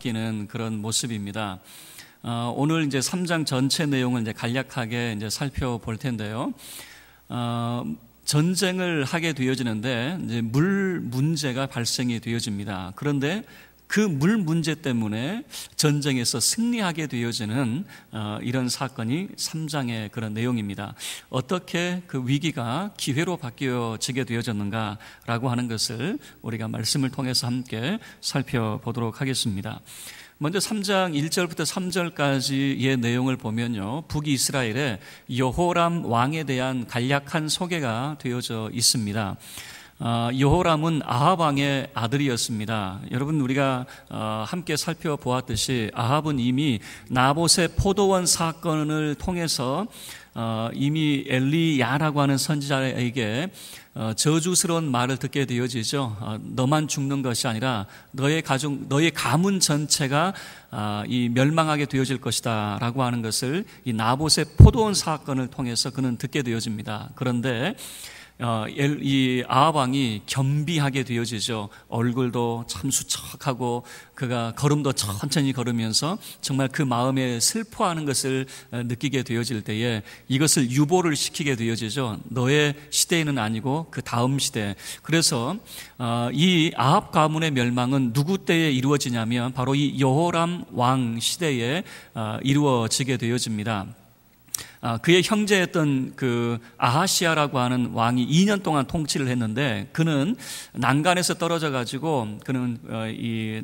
느끼는 그런 모습입니다. 오늘 이제 3장 전체 내용을 이제 간략하게 이제 살펴볼 텐데요. 전쟁을 하게 되어지는데 이제 물 문제가 발생이 되어집니다. 그런데 그 물 문제 때문에 전쟁에서 승리하게 되어지는 이런 사건이 3장의 그런 내용입니다. 어떻게 그 위기가 기회로 바뀌어지게 되어졌는가라고 하는 것을 우리가 말씀을 통해서 함께 살펴보도록 하겠습니다. 먼저 3장 1절부터 3절까지의 내용을 보면요, 북이스라엘의 여호람 왕에 대한 간략한 소개가 되어져 있습니다. 여호람은 아합 왕의 아들이었습니다. 여러분, 우리가 함께 살펴보았듯이 아합은 이미 나봇의 포도원 사건을 통해서 이미 엘리야라고 하는 선지자에게 저주스러운 말을 듣게 되어지죠. 너만 죽는 것이 아니라 너의 가족, 너의 가문 전체가 이 멸망하게 되어질 것이다 라고 하는 것을 이 나봇의 포도원 사건을 통해서 그는 듣게 되어집니다. 그런데 이 아합 왕이 겸비하게 되어지죠. 얼굴도 참 수척하고 그가 걸음도 천천히 걸으면서 정말 그 마음에 슬퍼하는 것을 느끼게 되어질 때에 이것을 유보를 시키게 되어지죠. 너의 시대에는 아니고 그 다음 시대. 그래서 이 아합 가문의 멸망은 누구 때에 이루어지냐면 바로 이 여호람 왕 시대에 이루어지게 되어집니다. 그의 형제였던 그 아하시아라고 하는 왕이 2년 동안 통치를 했는데 그는 난간에서 떨어져 가지고 그는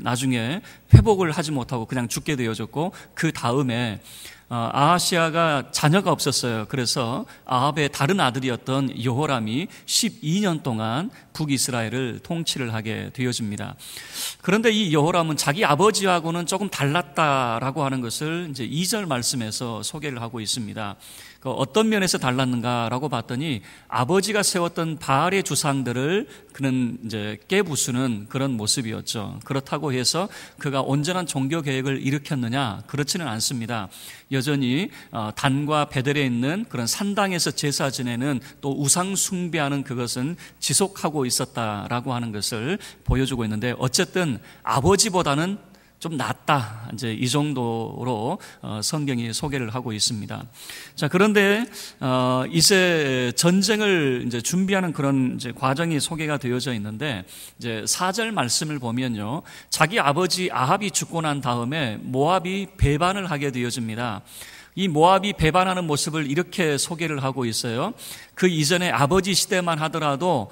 나중에 회복을 하지 못하고 그냥 죽게 되어졌고, 그 다음에 아하시아가 자녀가 없었어요. 그래서 아합의 다른 아들이었던 여호람이 12년 동안 북이스라엘을 통치를 하게 되어집니다. 그런데 이 여호람은 자기 아버지하고는 조금 달랐다라고 하는 것을 이제 2절 말씀에서 소개를 하고 있습니다. 어떤 면에서 달랐는가라고 봤더니 아버지가 세웠던 바알의 주상들을 그는 이제 깨부수는 그런 모습이었죠. 그렇다고 해서 그가 온전한 종교 계획을 일으켰느냐? 그렇지는 않습니다. 여전히 단과 베델에 있는 그런 산당에서 제사 지내는 또 우상 숭배하는 그것은 지속하고 있었다라고 하는 것을 보여주고 있는데, 어쨌든 아버지보다는 좀 낫다, 이제 이 정도로 성경이 소개를 하고 있습니다. 자, 그런데 이제 전쟁을 이제 준비하는 그런 이제 과정이 소개가 되어져 있는데, 이제 4절 말씀을 보면요, 자기 아버지 아합이 죽고 난 다음에 모압이 배반을 하게 되어집니다. 이 모압이 배반하는 모습을 이렇게 소개를 하고 있어요. 그 이전에 아버지 시대만 하더라도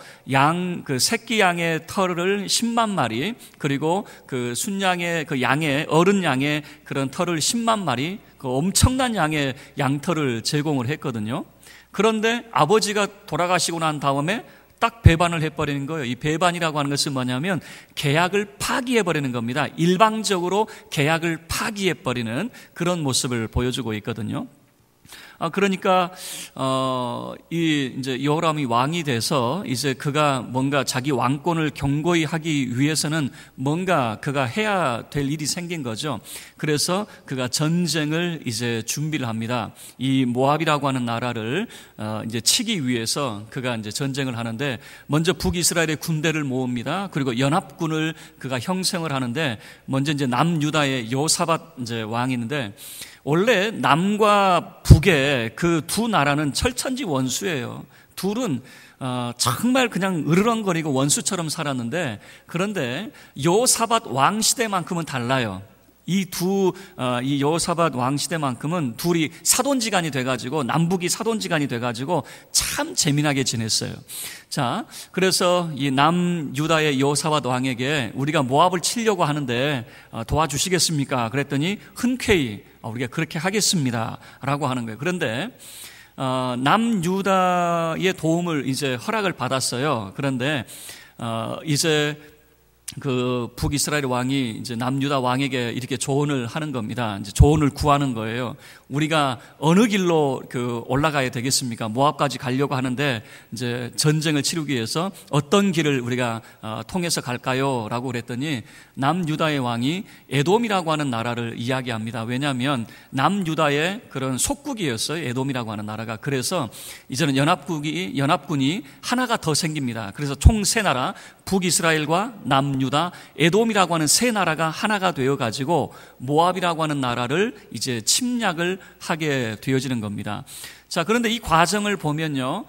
그 새끼 양의 털을 10만 마리, 그리고 그 순양의 그 양의 어른 양의 그런 털을 10만 마리, 그 엄청난 양의 양털을 제공을 했거든요. 그런데 아버지가 돌아가시고 난 다음에 딱 배반을 해버리는 거예요. 이 배반이라고 하는 것은 뭐냐면 계약을 파기해버리는 겁니다. 일방적으로 계약을 파기해버리는 그런 모습을 보여주고 있거든요. 그러니까 이제 여호람이 왕이 돼서 이제 그가 뭔가 자기 왕권을 견고히 하기 위해서는 뭔가 그가 해야 될 일이 생긴 거죠. 그래서 그가 전쟁을 이제 준비를 합니다. 이 모압이라고 하는 나라를 이제 치기 위해서 그가 이제 전쟁을 하는데, 먼저 북이스라엘의 군대를 모읍니다. 그리고 연합군을 그가 형성을 하는데, 먼저 이제 남유다의 여호사밧 이제 왕이 있는데, 원래 남과 북의 그 두 나라는 철천지 원수예요. 둘은 정말 그냥 으르렁거리고 원수처럼 살았는데, 그런데 여호사밧 왕 시대만큼은 달라요. 이 여호사밧 왕 시대만큼은 둘이 사돈지간이 돼가지고, 남북이 사돈지간이 돼가지고 참 재미나게 지냈어요. 자, 그래서 이 남유다의 여호사밧 왕에게 우리가 모압을 치려고 하는데 도와주시겠습니까? 그랬더니 흔쾌히 우리가 그렇게 하겠습니다 라고 하는 거예요. 그런데 남유다의 도움을 이제 허락을 받았어요. 그런데 이제 그 북이스라엘 왕이 이제 남유다 왕에게 이렇게 조언을 하는 겁니다. 이제 조언을 구하는 거예요. 우리가 어느 길로 그 올라가야 되겠습니까? 모압까지 가려고 하는데 이제 전쟁을 치르기 위해서 어떤 길을 우리가 통해서 갈까요? 라고 그랬더니 남유다의 왕이 에돔이라고 하는 나라를 이야기합니다. 왜냐하면 남유다의 그런 속국이었어요. 에돔이라고 하는 나라가. 그래서 이제는 연합군이 하나가 더 생깁니다. 그래서 총 세 나라, 북이스라엘과 남유다, 남유다, 에돔이라고 하는 세 나라가 하나가 되어 가지고 모압이라고 하는 나라를 이제 침략을 하게 되어지는 겁니다. 자, 그런데 이 과정을 보면요,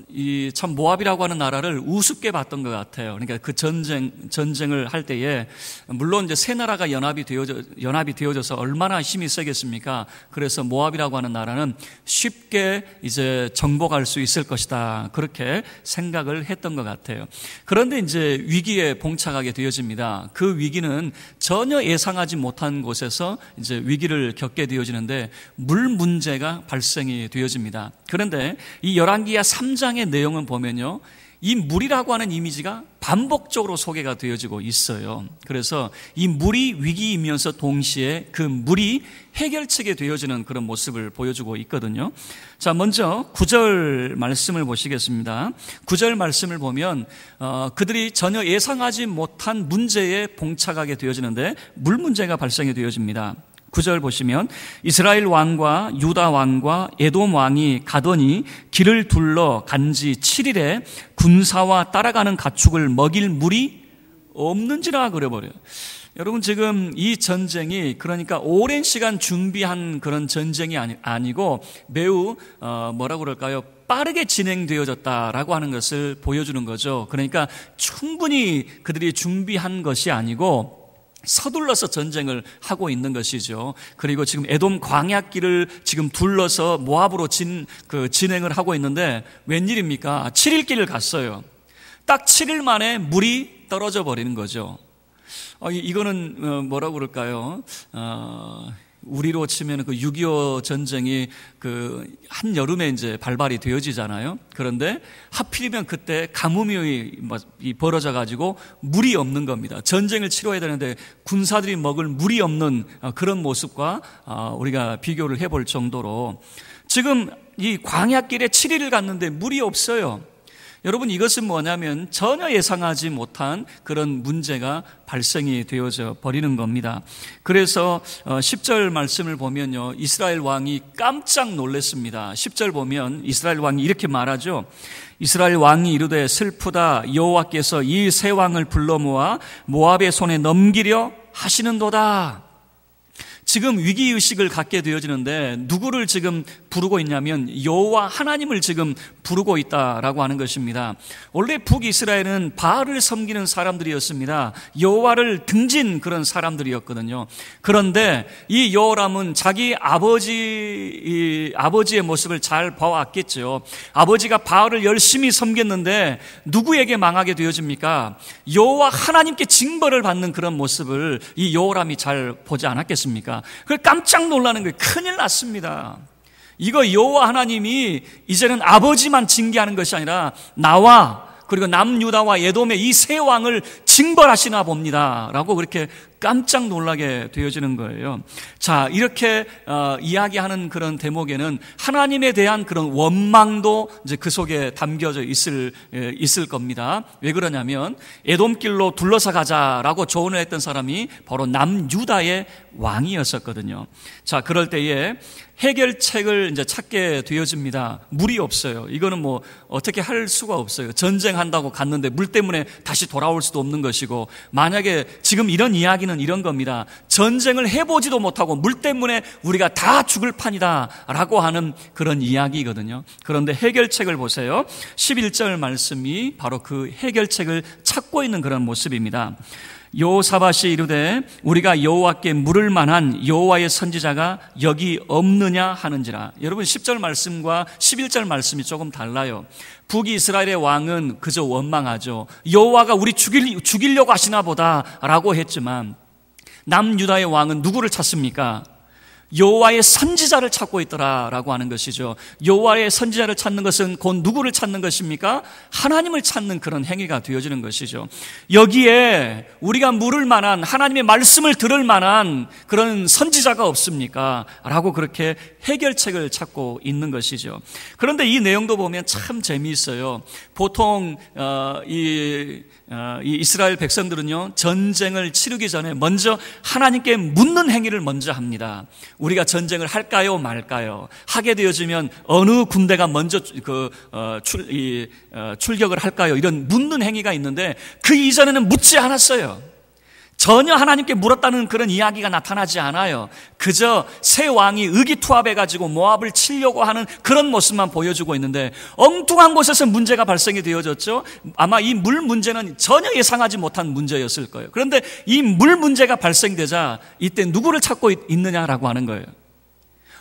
이 참 모압이라고 하는 나라를 우습게 봤던 것 같아요. 그러니까 그 전쟁을 할 때에, 물론 이제 세 나라가 연합이 되어져서 얼마나 힘이 세겠습니까? 그래서 모압이라고 하는 나라는 쉽게 이제 정복할 수 있을 것이다. 그렇게 생각을 했던 것 같아요. 그런데 이제 위기에 봉착하게 되어집니다. 그 위기는 전혀 예상하지 못한 곳에서 이제 위기를 겪게 되어지는데 물 문제가 발생이 되어집니다. 그런데 이 열왕기하 3장의 내용은 보면요, 이 물이라고 하는 이미지가 반복적으로 소개가 되어지고 있어요. 그래서 이 물이 위기이면서 동시에 그 물이 해결책이 되어지는 그런 모습을 보여주고 있거든요. 자, 먼저 9절 말씀을 보시겠습니다. 9절 말씀을 보면 그들이 전혀 예상하지 못한 문제에 봉착하게 되어지는데 물 문제가 발생이 되어집니다. 9절 보시면 이스라엘 왕과 유다 왕과 에돔 왕이 가더니 길을 둘러 간지 7일에 군사와 따라가는 가축을 먹일 물이 없는지라 그래버려요. 여러분, 지금 이 전쟁이 그러니까 오랜 시간 준비한 그런 전쟁이 아니고 매우 뭐라고 그럴까요? 빠르게 진행되어졌다라고 하는 것을 보여주는 거죠. 그러니까 충분히 그들이 준비한 것이 아니고 서둘러서 전쟁을 하고 있는 것이죠. 그리고 지금 에돔 광야길을 지금 둘러서 모압으로 진행을 하고 있는데 웬일입니까? 7일 길을 갔어요. 딱 7일 만에 물이 떨어져 버리는 거죠. 이거는 뭐라고 그럴까요? 우리로 치면 그 6.25 전쟁이 그 한여름에 이제 발발이 되어지잖아요. 그런데 하필이면 그때 가뭄이 벌어져 가지고 물이 없는 겁니다. 전쟁을 치러야 되는데 군사들이 먹을 물이 없는 그런 모습과 우리가 비교를 해볼 정도로 지금 이 광야길에 7일을 갔는데 물이 없어요. 여러분, 이것은 뭐냐면 전혀 예상하지 못한 그런 문제가 발생이 되어져 버리는 겁니다. 그래서 10절 말씀을 보면요, 이스라엘 왕이 깜짝 놀랐습니다. 10절 보면 이스라엘 왕이 이렇게 말하죠. 이스라엘 왕이 이르되 슬프다, 여호와께서 이 세 왕을 불러 모아 모압의 손에 넘기려 하시는도다. 지금 위기의식을 갖게 되어지는데 누구를 지금 부르고 있냐면 여호와 하나님을 지금 부르고 있다라고 하는 것입니다. 원래 북이스라엘은 바알을 섬기는 사람들이었습니다. 여호와를 등진 그런 사람들이었거든요. 그런데 이 여호람은 자기 아버지의 모습을 잘 봐왔겠죠. 아버지가 바알을 열심히 섬겼는데 누구에게 망하게 되어집니까? 여호와 하나님께 징벌을 받는 그런 모습을 이 여호람이 잘 보지 않았겠습니까? 그 깜짝 놀라는 거예요. 큰일 났습니다. 이거 여호와 하나님이 이제는 아버지만 징계하는 것이 아니라 나와 그리고 남유다와 에돔의 이 세 왕을 징벌하시나 봅니다 라고 그렇게 깜짝 놀라게 되어지는 거예요. 자, 이렇게 이야기하는 그런 대목에는 하나님에 대한 그런 원망도 이제 그 속에 담겨져 있을 겁니다. 왜 그러냐면 에돔길로 둘러서 가자라고 조언을 했던 사람이 바로 남유다의 왕이었었거든요. 자, 그럴 때에 해결책을 이제 찾게 되어집니다. 물이 없어요. 이거는 뭐 어떻게 할 수가 없어요. 전쟁한다고 갔는데 물 때문에 다시 돌아올 수도 없는 것이고, 만약에 지금 이런 이야기는 이런 겁니다. 전쟁을 해보지도 못하고 물 때문에 우리가 다 죽을 판이다 라고 하는 그런 이야기거든요. 그런데 해결책을 보세요. 11절 말씀이 바로 그 해결책을 찾고 있는 그런 모습입니다. 여호사밧이 이르되 우리가 여호와께 물을 만한 여호와의 선지자가 여기 없느냐 하는지라. 여러분, 10절 말씀과 11절 말씀이 조금 달라요. 북이스라엘의 왕은 그저 원망하죠. 여호와가 우리 죽이려고 하시나 보다 라고 했지만, 남유다의 왕은 누구를 찾습니까? 여호와의 선지자를 찾고 있더라라고 하는 것이죠. 여호와의 선지자를 찾는 것은 곧 누구를 찾는 것입니까? 하나님을 찾는 그런 행위가 되어지는 것이죠. 여기에 우리가 물을 만한, 하나님의 말씀을 들을 만한 그런 선지자가 없습니까? 라고 그렇게 해결책을 찾고 있는 것이죠. 그런데 이 내용도 보면 참 재미있어요. 보통 이 이스라엘 백성들은요, 전쟁을 치르기 전에 먼저 하나님께 묻는 행위를 먼저 합니다. 우리가 전쟁을 할까요, 말까요? 하게 되어지면 어느 군대가 먼저 출격을 할까요? 이런 묻는 행위가 있는데 그 이전에는 묻지 않았어요. 전혀 하나님께 물었다는 그런 이야기가 나타나지 않아요. 그저 새 왕이 의기투합해가지고 모압을 치려고 하는 그런 모습만 보여주고 있는데 엉뚱한 곳에서 문제가 발생이 되어졌죠. 아마 이 물 문제는 전혀 예상하지 못한 문제였을 거예요. 그런데 이 물 문제가 발생되자 이때 누구를 찾고 있느냐라고 하는 거예요.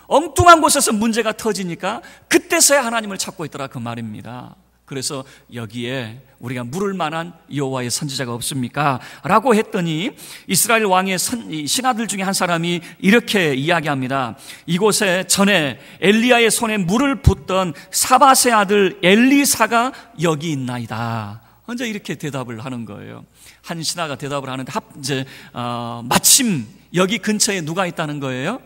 엉뚱한 곳에서 문제가 터지니까 그때서야 하나님을 찾고 있더라 그 말입니다. 그래서 여기에 우리가 물을 만한 여호와의 선지자가 없습니까? 라고 했더니 이스라엘 왕의 신하들 중에 한 사람이 이렇게 이야기합니다. 이곳에 전에 엘리야의 손에 물을 붓던 사밧의 아들 엘리사가 여기 있나이다. 먼저 이렇게 대답을 하는 거예요. 한 신하가 대답을 하는데 마침 여기 근처에 누가 있다는 거예요?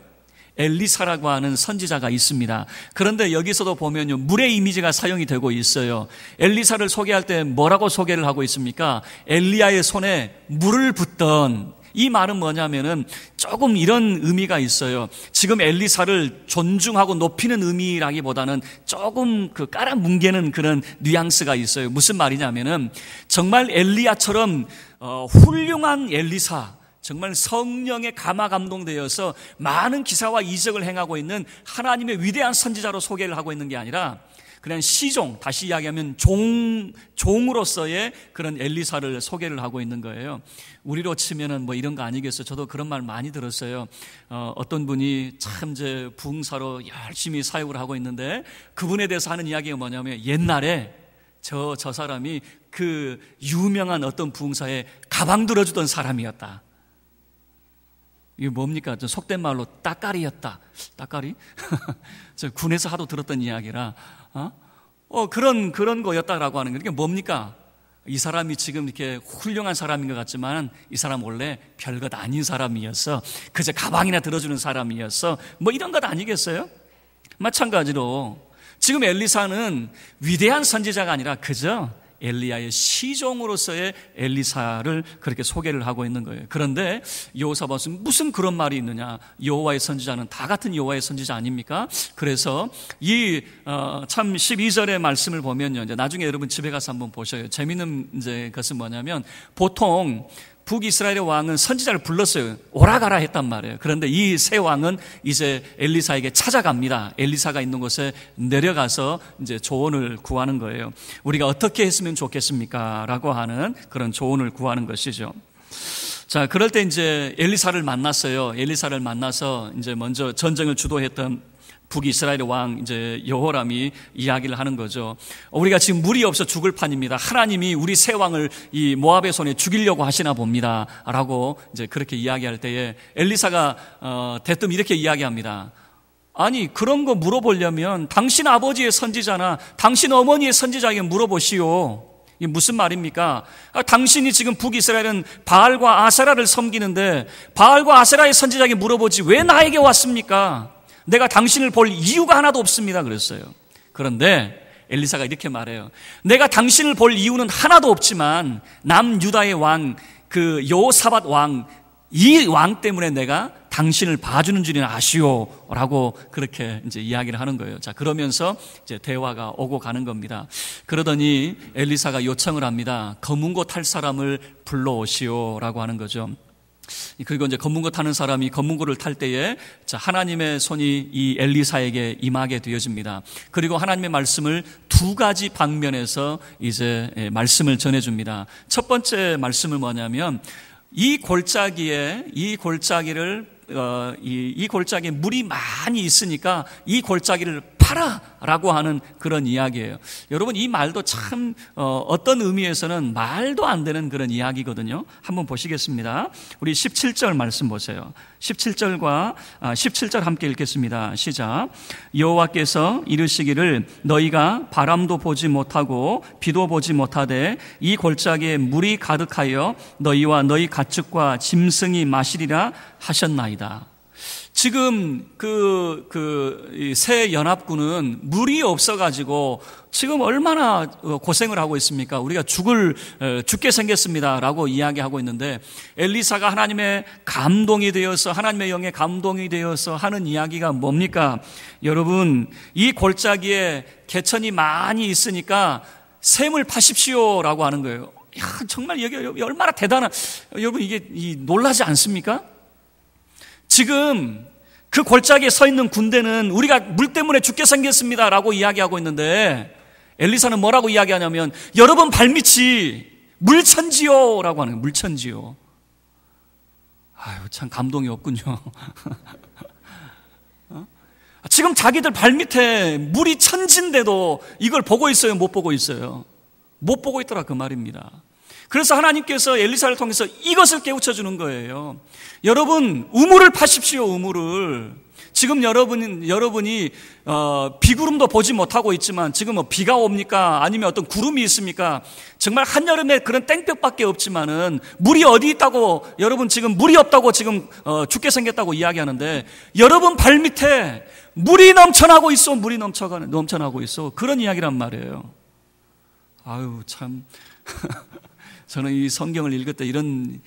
엘리사라고 하는 선지자가 있습니다. 그런데 여기서도 보면요, 물의 이미지가 사용이 되고 있어요. 엘리사를 소개할 때 뭐라고 소개를 하고 있습니까? 엘리야의 손에 물을 붓던, 이 말은 뭐냐면은 조금 이런 의미가 있어요. 지금 엘리사를 존중하고 높이는 의미라기보다는 조금 깔아뭉개는 그런 뉘앙스가 있어요. 무슨 말이냐면은 정말 엘리야처럼 훌륭한 엘리사, 정말 성령에 감화 감동되어서 많은 기사와 이적을 행하고 있는 하나님의 위대한 선지자로 소개를 하고 있는 게 아니라 그냥 시종, 다시 이야기하면 종으로서의 그런 엘리사를 소개를 하고 있는 거예요. 우리로 치면은 뭐 이런 거 아니겠어요? 저도 그런 말 많이 들었어요. 어떤 분이 참 이제 부흥사로 열심히 사역을 하고 있는데 그분에 대해서 하는 이야기가 뭐냐면 옛날에 저 사람이 그 유명한 어떤 부흥사에 가방 들어주던 사람이었다. 이게 뭡니까? 저 속된 말로 따까리였다. 따까리? 저 군에서 하도 들었던 이야기라, 그런 거였다라고 하는 게 이게 뭡니까? 이 사람이 지금 이렇게 훌륭한 사람인 것 같지만 이 사람 원래 별것 아닌 사람이었어. 그저 가방이나 들어주는 사람이었어. 뭐 이런 것 아니겠어요? 마찬가지로 지금 엘리사는 위대한 선지자가 아니라 그저 엘리야의 시종으로서의 엘리사를 그렇게 소개를 하고 있는 거예요. 그런데 여호사밧은 무슨 그런 말이 있느냐? 여호와의 선지자는 다 같은 여호와의 선지자 아닙니까? 그래서 참 12절의 말씀을 보면요, 이제 나중에 여러분 집에 가서 한번 보셔요. 재미있는 이제 것은 뭐냐면 보통 북이스라엘의 왕은 선지자를 불렀어요. 오라가라 했단 말이에요. 그런데 이 새 왕은 이제 엘리사에게 찾아갑니다. 엘리사가 있는 곳에 내려가서 이제 조언을 구하는 거예요. 우리가 어떻게 했으면 좋겠습니까? 라고 하는 그런 조언을 구하는 것이죠. 자, 그럴 때 이제 엘리사를 만났어요. 엘리사를 만나서 이제 먼저 전쟁을 주도했던 북이스라엘의 왕 이제 여호람이 이야기를 하는 거죠. 우리가 지금 물이 없어 죽을 판입니다. 하나님이 우리 새 왕을 이 모압의 손에 죽이려고 하시나 봅니다라고 이제 그렇게 이야기할 때에 엘리사가 대뜸 이렇게 이야기합니다. 아니, 그런 거 물어보려면 당신 아버지의 선지자나 당신 어머니의 선지자에게 물어보시오. 이게 무슨 말입니까? 당신이 지금 북이스라엘은 바알과 아세라를 섬기는데 바알과 아세라의 선지자에게 물어보지 왜 나에게 왔습니까? 내가 당신을 볼 이유가 하나도 없습니다. 그랬어요. 그런데 엘리사가 이렇게 말해요. 내가 당신을 볼 이유는 하나도 없지만 남유다의 왕, 그 여호사밧 왕, 이 왕 때문에 내가 당신을 봐주는 줄이나 아시오라고 그렇게 이제 이야기를 하는 거예요. 자, 그러면서 이제 대화가 오고 가는 겁니다. 그러더니 엘리사가 요청을 합니다. 검은 고 탈 사람을 불러오시오라고 하는 거죠. 그리고 이제 검문고 타는 사람이 검문고를 탈 때에 하나님의 손이 이 엘리사에게 임하게 되어집니다. 그리고 하나님의 말씀을 두 가지 방면에서 이제 말씀을 전해줍니다. 첫 번째 말씀은 뭐냐면 이 골짜기에 물이 많이 있으니까 이 골짜기를 파라라고 하는 그런 이야기예요. 여러분, 이 말도 참 어떤 의미에서는 말도 안 되는 그런 이야기거든요. 한번 보시겠습니다. 우리 17절 말씀 보세요. 17절과 17절 함께 읽겠습니다. 시작. 여호와께서 이르시기를 너희가 바람도 보지 못하고 비도 보지 못하되 이 골짜기에 물이 가득하여 너희와 너희 가축과 짐승이 마시리라 하셨나이다. 지금 새 연합군은 물이 없어가지고 지금 얼마나 고생을 하고 있습니까? 우리가 죽게 생겼습니다라고 이야기하고 있는데, 엘리사가 하나님의 감동이 되어서, 하나님의 영의 감동이 되어서 하는 이야기가 뭡니까? 여러분, 이 골짜기에 개천이 많이 있으니까 샘을 파십시오라고 하는 거예요. 야, 정말 여기 얼마나 대단한, 여러분 이게 놀라지 않습니까? 지금 그 골짜기에 서 있는 군대는 우리가 물 때문에 죽게 생겼습니다라고 이야기하고 있는데, 엘리사는 뭐라고 이야기하냐면 여러분 발밑이 물천지요라고 하는 거예요. 물천지요. 아유, 참 감동이 없군요. 지금 자기들 발밑에 물이 천진데도 이걸 보고 있어요? 못 보고 있어요? 못 보고 있더라 그 말입니다. 그래서 하나님께서 엘리사를 통해서 이것을 깨우쳐 주는 거예요. 여러분, 우물을 파십시오. 우물을. 지금 여러분이 비구름도 보지 못하고 있지만 지금 뭐 비가 옵니까? 아니면 어떤 구름이 있습니까? 정말 한여름에 그런 땡볕밖에 없지만은 물이 어디 있다고, 여러분 지금 물이 없다고 지금 죽게 생겼다고 이야기하는데, 여러분 발밑에 물이 넘쳐나고 있어. 물이 넘쳐나고 있어. 그런 이야기란 말이에요. 아유, 참. 저는 이 성경을 읽을 때, 이런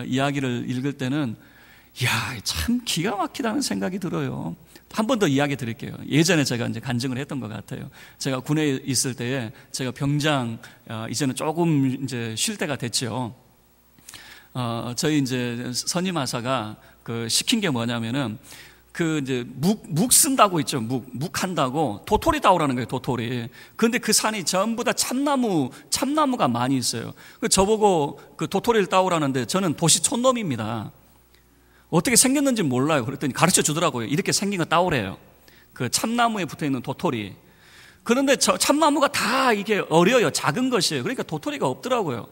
이야기를 읽을 때는 참 기가 막히다는 생각이 들어요. 한 번 더 이야기 드릴게요. 예전에 제가 이제 간증을 했던 것 같아요. 제가 군에 있을 때에 제가 병장, 이제는 조금 이제 쉴 때가 됐죠. 저희 이제 선임하사가 시킨 게 뭐냐면은 이제 묵 쓴다고 있죠. 묵 한다고 도토리 따오라는 거예요. 도토리. 그런데 그 산이 전부 다 참나무가 많이 있어요. 저보고 그 도토리를 따오라는데, 저는 도시 촌놈입니다. 어떻게 생겼는지 몰라요. 그랬더니 가르쳐 주더라고요. 이렇게 생긴 거 따오래요. 그 참나무에 붙어 있는 도토리. 그런데 참나무가 다 이게 어려요. 작은 것이에요. 그러니까 도토리가 없더라고요.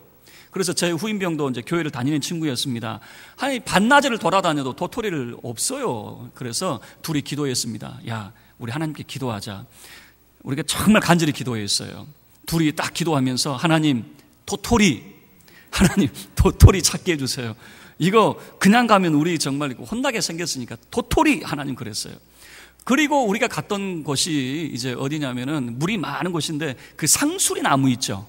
그래서 제 후임병도 이제 교회를 다니는 친구였습니다. 한 반나절을 돌아다녀도 도토리를 없어요. 그래서 둘이 기도했습니다. 야, 우리 하나님께 기도하자. 우리가 정말 간절히 기도했어요. 둘이 딱 기도하면서 하나님 도토리 찾게 해주세요. 이거 그냥 가면 우리 정말 혼나게 생겼으니까 도토리 하나님 그랬어요. 그리고 우리가 갔던 곳이 이제 어디냐면은 물이 많은 곳인데, 그 상수리 나무 있죠.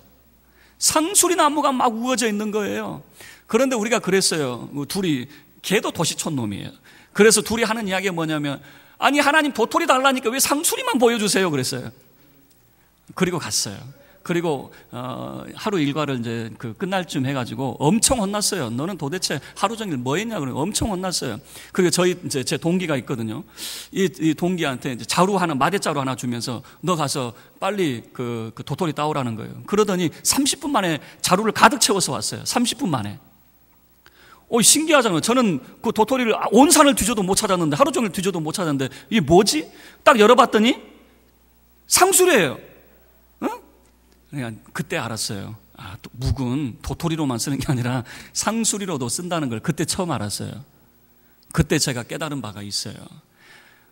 상수리 나무가 막 우거져 있는 거예요. 그런데 우리가 그랬어요. 둘이, 걔도 도시촌 놈이에요. 그래서 둘이 하는 이야기가 뭐냐면, 아니 하나님 도토리 달라니까 왜 상수리만 보여주세요 그랬어요. 그리고 갔어요. 그리고 하루 일과를 이제 끝날 쯤 해가지고 엄청 혼났어요. 너는 도대체 하루 종일 뭐 했냐 그러고 엄청 혼났어요. 그리고 이제 제 동기가 있거든요. 이 동기한테 이제 마대자루 하나 주면서 너 가서 빨리 그 도토리 따오라는 거예요. 그러더니 30분 만에 자루를 가득 채워서 왔어요. 30분 만에. 신기하잖아요. 저는 그 도토리를 온 산을 뒤져도 못 찾았는데, 하루 종일 뒤져도 못 찾았는데, 이게 뭐지? 딱 열어봤더니 상수리예요. 그러니까 그때 알았어요. 묵은 도토리로만 쓰는 게 아니라 상수리로도 쓴다는 걸 그때 처음 알았어요. 그때 제가 깨달은 바가 있어요.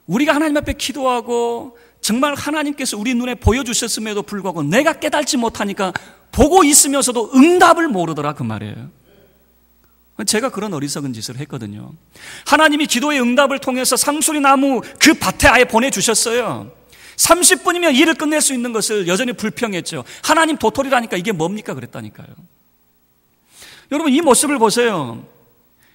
우리가 하나님 앞에 기도하고 정말 하나님께서 우리 눈에 보여주셨음에도 불구하고 내가 깨달지 못하니까 보고 있으면서도 응답을 모르더라 그 말이에요. 제가 그런 어리석은 짓을 했거든요. 하나님이 기도의 응답을 통해서 상수리 나무 그 밭에 아예 보내주셨어요. 30분이면 일을 끝낼 수 있는 것을 여전히 불평했죠. 하나님 도토리라니까 이게 뭡니까 그랬다니까요. 여러분 이 모습을 보세요.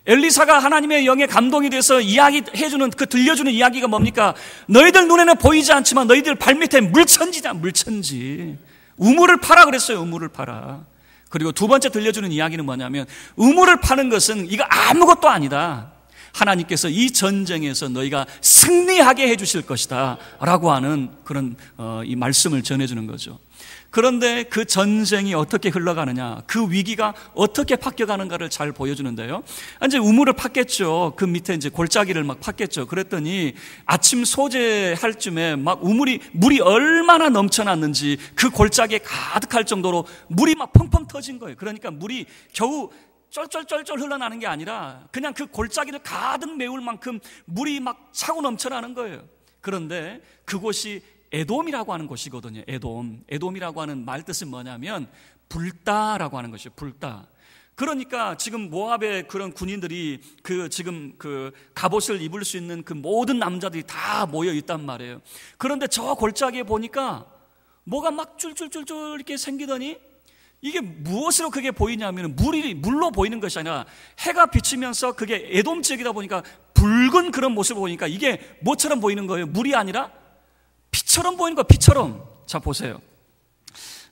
엘리사가 하나님의 영에 감동이 돼서 이야기해주는, 들려주는 이야기가 뭡니까? 너희들 눈에는 보이지 않지만 너희들 발밑에 물천지다. 물천지. 우물을 파라 그랬어요. 우물을 파라. 그리고 두 번째 들려주는 이야기는 뭐냐면, 우물을 파는 것은 이거 아무것도 아니다. 하나님께서 이 전쟁에서 너희가 승리하게 해주실 것이다 라고 하는 그런 이 말씀을 전해주는 거죠. 그런데 그 전쟁이 어떻게 흘러가느냐, 그 위기가 어떻게 바뀌어가는가를 잘 보여주는데요. 이제 우물을 팠겠죠. 그 밑에 이제 골짜기를 막 팠겠죠. 그랬더니 아침 소재할 쯤에 막 물이 얼마나 넘쳐났는지 그 골짜기에 가득할 정도로 물이 막 펑펑 터진 거예요. 그러니까 물이 겨우 쫄쫄쫄쫄 흘러나는 게 아니라 그냥 그 골짜기를 가득 메울 만큼 물이 막 차고 넘쳐나는 거예요. 그런데 그곳이 에돔이라고 하는 곳이거든요. 에돔이라고 하는 말 뜻은 뭐냐면 불다라고 하는 것이에요. 불다. 그러니까 지금 모압의 그런 군인들이 지금 갑옷을 입을 수 있는 그 모든 남자들이 다 모여 있단 말이에요. 그런데 저 골짜기에 보니까 뭐가 막 줄줄줄줄 이렇게 생기더니 이게 무엇으로 그게 보이냐면 물로 보이는 것이 아니라 해가 비치면서 그게 에돔 지역이다 보니까 붉은 그런 모습을 보니까 이게 뭐처럼 보이는 거예요? 물이 아니라 피처럼 보이는 거예요. 피처럼. 자, 보세요.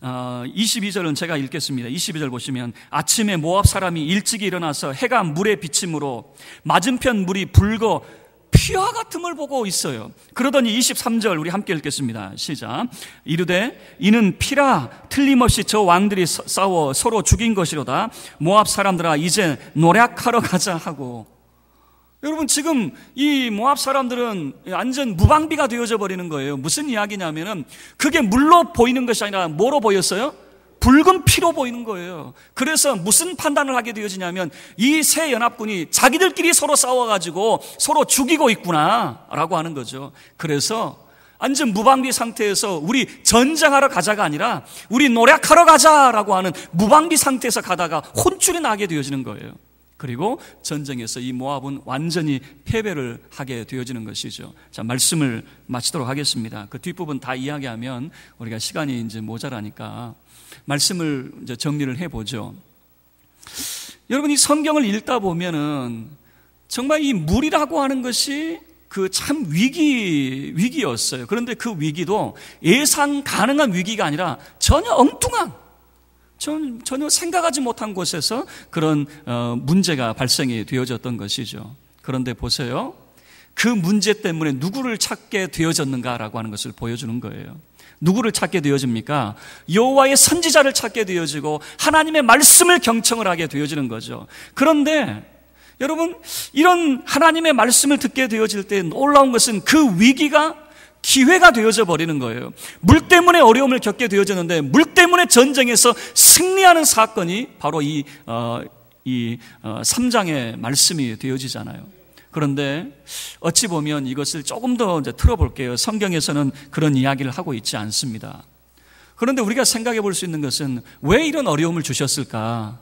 22절은 제가 읽겠습니다. 22절 보시면 아침에 모압 사람이 일찍이 일어나서 해가 물에 비침으로 맞은편 물이 붉어 피와 같음을 보고 있어요. 그러더니 23절 우리 함께 읽겠습니다. 시작. 이르되 이는 피라 틀림없이 저 왕들이 싸워 서로 죽인 것이로다. 모압 사람들아 이제 노략하러 가자 하고. 여러분, 지금 이 모압 사람들은 완전 무방비가 되어져 버리는 거예요. 무슨 이야기냐면은 그게 물로 보이는 것이 아니라 뭐로 보였어요? 붉은 피로 보이는 거예요. 그래서 무슨 판단을 하게 되어지냐면 이 세 연합군이 자기들끼리 서로 싸워가지고 서로 죽이고 있구나 라고 하는 거죠. 그래서 완전 무방비 상태에서 우리 전쟁하러 가자가 아니라 우리 노략하러 가자라고 하는 무방비 상태에서 가다가 혼쭐이 나게 되어지는 거예요. 그리고 전쟁에서 이 모압은 완전히 패배를 하게 되어지는 것이죠. 자, 말씀을 마치도록 하겠습니다. 그 뒷부분 다 이야기하면 우리가 시간이 이제 모자라니까 말씀을 이제 정리를 해보죠. 여러분, 이 성경을 읽다 보면은 정말 이 물이라고 하는 것이 그 참 위기였어요. 그런데 그 위기도 예상 가능한 위기가 아니라 전혀 엉뚱한, 전혀 생각하지 못한 곳에서 그런 문제가 발생이 되어졌던 것이죠. 그런데 보세요. 그 문제 때문에 누구를 찾게 되어졌는가라고 하는 것을 보여주는 거예요. 누구를 찾게 되어집니까? 여호와의 선지자를 찾게 되어지고 하나님의 말씀을 경청을 하게 되어지는 거죠. 그런데 여러분, 이런 하나님의 말씀을 듣게 되어질 때 놀라운 것은 그 위기가 기회가 되어져 버리는 거예요. 물 때문에 어려움을 겪게 되어졌는데 물 때문에 전쟁에서 승리하는 사건이 바로 이 3장의 말씀이 되어지잖아요. 그런데 어찌 보면 이것을 조금 더 이제 틀어볼게요. 성경에서는 그런 이야기를 하고 있지 않습니다. 그런데 우리가 생각해 볼 수 있는 것은 왜 이런 어려움을 주셨을까?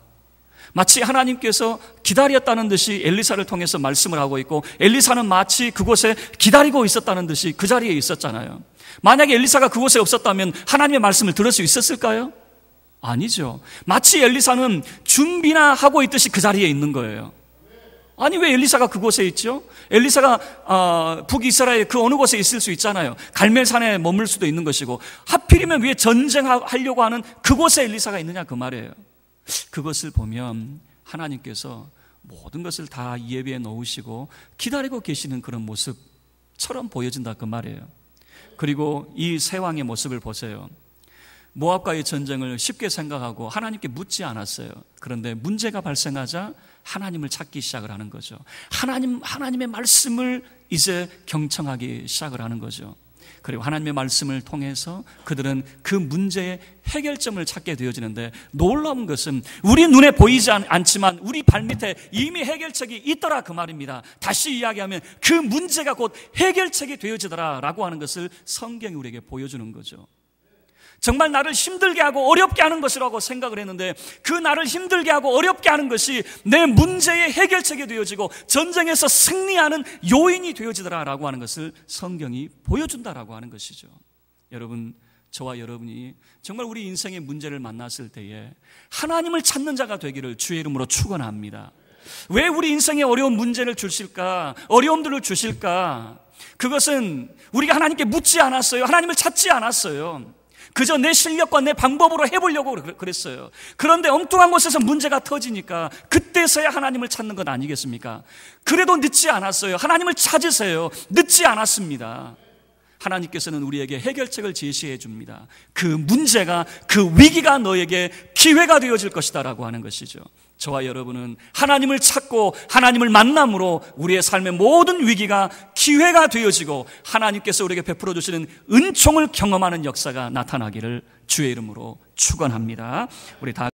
마치 하나님께서 기다렸다는 듯이 엘리사를 통해서 말씀을 하고 있고 엘리사는 마치 그곳에 기다리고 있었다는 듯이 그 자리에 있었잖아요. 만약에 엘리사가 그곳에 없었다면 하나님의 말씀을 들을 수 있었을까요? 아니죠. 마치 엘리사는 준비나 하고 있듯이 그 자리에 있는 거예요. 아니, 왜 엘리사가 그곳에 있죠? 엘리사가 북이스라엘 그 어느 곳에 있을 수 있잖아요. 갈멜산에 머물 수도 있는 것이고, 하필이면 왜 전쟁하려고 하는 그곳에 엘리사가 있느냐 그 말이에요. 그것을 보면 하나님께서 모든 것을 다 예비해 놓으시고 기다리고 계시는 그런 모습처럼 보여진다 그 말이에요. 그리고 이 세 왕의 모습을 보세요. 모압과의 전쟁을 쉽게 생각하고 하나님께 묻지 않았어요. 그런데 문제가 발생하자 하나님을 찾기 시작을 하는 거죠. 하나님의 말씀을 이제 경청하기 시작을 하는 거죠. 그리고 하나님의 말씀을 통해서 그들은 그 문제의 해결점을 찾게 되어지는데, 놀라운 것은 우리 눈에 보이지 않지만 우리 발밑에 이미 해결책이 있더라 그 말입니다. 다시 이야기하면 그 문제가 곧 해결책이 되어지더라 라고 하는 것을 성경이 우리에게 보여주는 거죠. 정말 나를 힘들게 하고 어렵게 하는 것이라고 생각을 했는데 그 나를 힘들게 하고 어렵게 하는 것이 내 문제의 해결책이 되어지고 전쟁에서 승리하는 요인이 되어지더라라고 하는 것을 성경이 보여준다라고 하는 것이죠. 여러분, 저와 여러분이 정말 우리 인생의 문제를 만났을 때에 하나님을 찾는 자가 되기를 주의 이름으로 축원합니다. 왜 우리 인생에 어려운 문제를 주실까? 어려움들을 주실까? 그것은 우리가 하나님께 묻지 않았어요. 하나님을 찾지 않았어요. 그저 내 실력과 내 방법으로 해보려고 그랬어요. 그런데 엉뚱한 곳에서 문제가 터지니까 그때서야 하나님을 찾는 것 아니겠습니까? 그래도 늦지 않았어요. 하나님을 찾으세요. 늦지 않았습니다. 하나님께서는 우리에게 해결책을 제시해 줍니다. 그 문제가, 그 위기가 너에게 기회가 되어질 것이다 라고 하는 것이죠. 저와 여러분은 하나님을 찾고 하나님을 만남으로 우리의 삶의 모든 위기가 기회가 되어지고 하나님께서 우리에게 베풀어 주시는 은총을 경험하는 역사가 나타나기를 주의 이름으로 축원합니다. 우리 다